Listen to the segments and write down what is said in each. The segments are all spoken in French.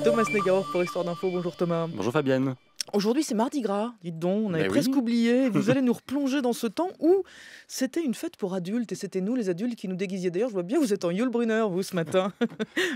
Thomas Negaroff pour Histoire d'Info. Bonjour Thomas. Bonjour Fabienne. Aujourd'hui c'est Mardi Gras, dites donc, on avait Ben presque oui. oublié. Vous allez nous replonger dans ce temps où c'était une fête pour adultes et c'était nous les adultes qui nous déguisiez. D'ailleurs je vois bien vous êtes en Yul Brunner vous ce matin.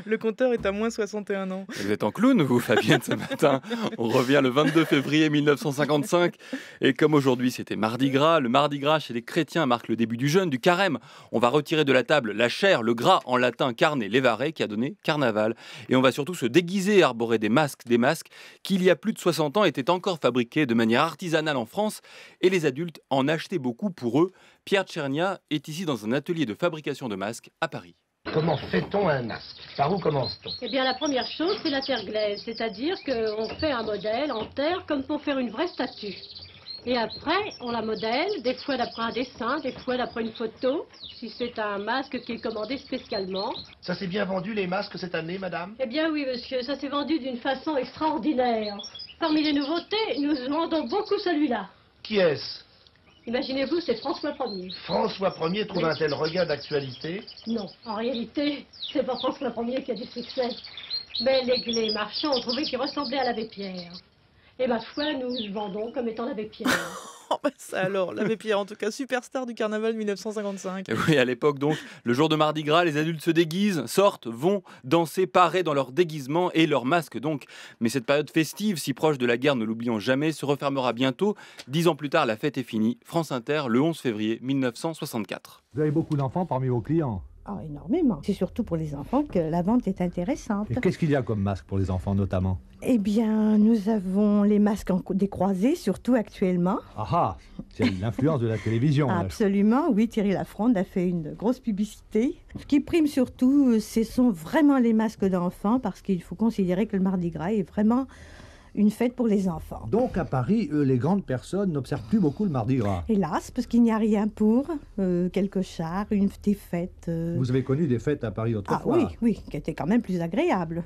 Le compteur est à moins 61 ans. Vous êtes en clown, vous, Fabienne, ce matin. On revient le 22 février 1955. Et comme aujourd'hui, c'était Mardi Gras, le Mardi Gras chez les chrétiens marque le début du jeûne, du carême. On va retirer de la table la chair, le gras, en latin carne levare, qui a donné carnaval. Et on va surtout se déguiser et arborer des masques qui, il y a plus de 60 ans, étaient encore fabriqués de manière artisanale en France. Et les adultes en achetaient beaucoup pour eux. Pierre Tchernia est ici dans un atelier de fabrication de masques à Paris. Comment fait-on un masque? Par où commence-t-on? Eh bien, la première chose, c'est la terre glaise, c'est-à-dire qu'on fait un modèle en terre comme pour faire une vraie statue. Et après, on la modèle, des fois d'après un dessin, des fois d'après une photo, si c'est un masque qui est commandé spécialement. Ça s'est bien vendu les masques cette année, madame? Eh bien oui, monsieur, ça s'est vendu d'une façon extraordinaire. Parmi les nouveautés, nous vendons beaucoup celui-là. Qui est-ce? Imaginez-vous, c'est François Ier. François Ier trouve un tel regain d'actualité? Non, en réalité, c'est pas François Ier qui a du succès. Mais les marchands ont trouvé qu'il ressemblait à l'abbé Pierre. Et ma foi, nous le vendons comme étant l'abbé Pierre. Oh bah ça alors, l'abbé Pierre en tout cas, superstar du carnaval 1955. Et oui, à l'époque donc, le jour de Mardi Gras, les adultes se déguisent, sortent, vont danser parés dans leur déguisement et leur masque donc. Mais cette période festive, si proche de la guerre, ne l'oublions jamais, se refermera bientôt. 10 ans plus tard, la fête est finie. France Inter, le 11 février 1964. Vous avez beaucoup d'enfants parmi vos clients. Ah, énormément. C'est surtout pour les enfants que la vente est intéressante. Et qu'est-ce qu'il y a comme masque pour les enfants notamment? Eh bien, nous avons les masques décroisés, surtout actuellement. Ah ah, c'est l'influence de la télévision. Là. Absolument, oui, Thierry Lafronde a fait une grosse publicité. Ce qui prime surtout, ce sont vraiment les masques d'enfants, parce qu'il faut considérer que le Mardi Gras est vraiment une fête pour les enfants. Donc à Paris, les grandes personnes n'observent plus beaucoup le Mardi Gras. Hélas, parce qu'il n'y a rien pour, quelques chars, des fêtes. Vous avez connu des fêtes à Paris Ah autrefois? oui, oui, qui étaient quand même plus agréables.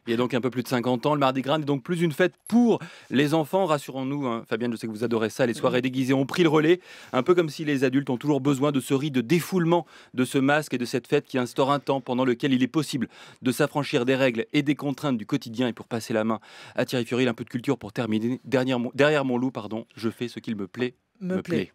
Il y a donc un peu plus de 50 ans, le Mardi Gras n'est donc plus une fête pour les enfants, rassurons-nous. Hein. Fabienne, je sais que vous adorez ça, les soirées déguisées ont pris le relais, un peu comme si les adultes ont toujours besoin de ce rite de défoulement de ce masque et de cette fête qui instaure un temps pendant lequel il est possible de s'affranchir des règles et des contraintes du quotidien. Et pour passer la main à Thierry Furil, un peu de culture pour terminer. Derrière mon loup, je fais ce qu'il me plaît. Me plaît.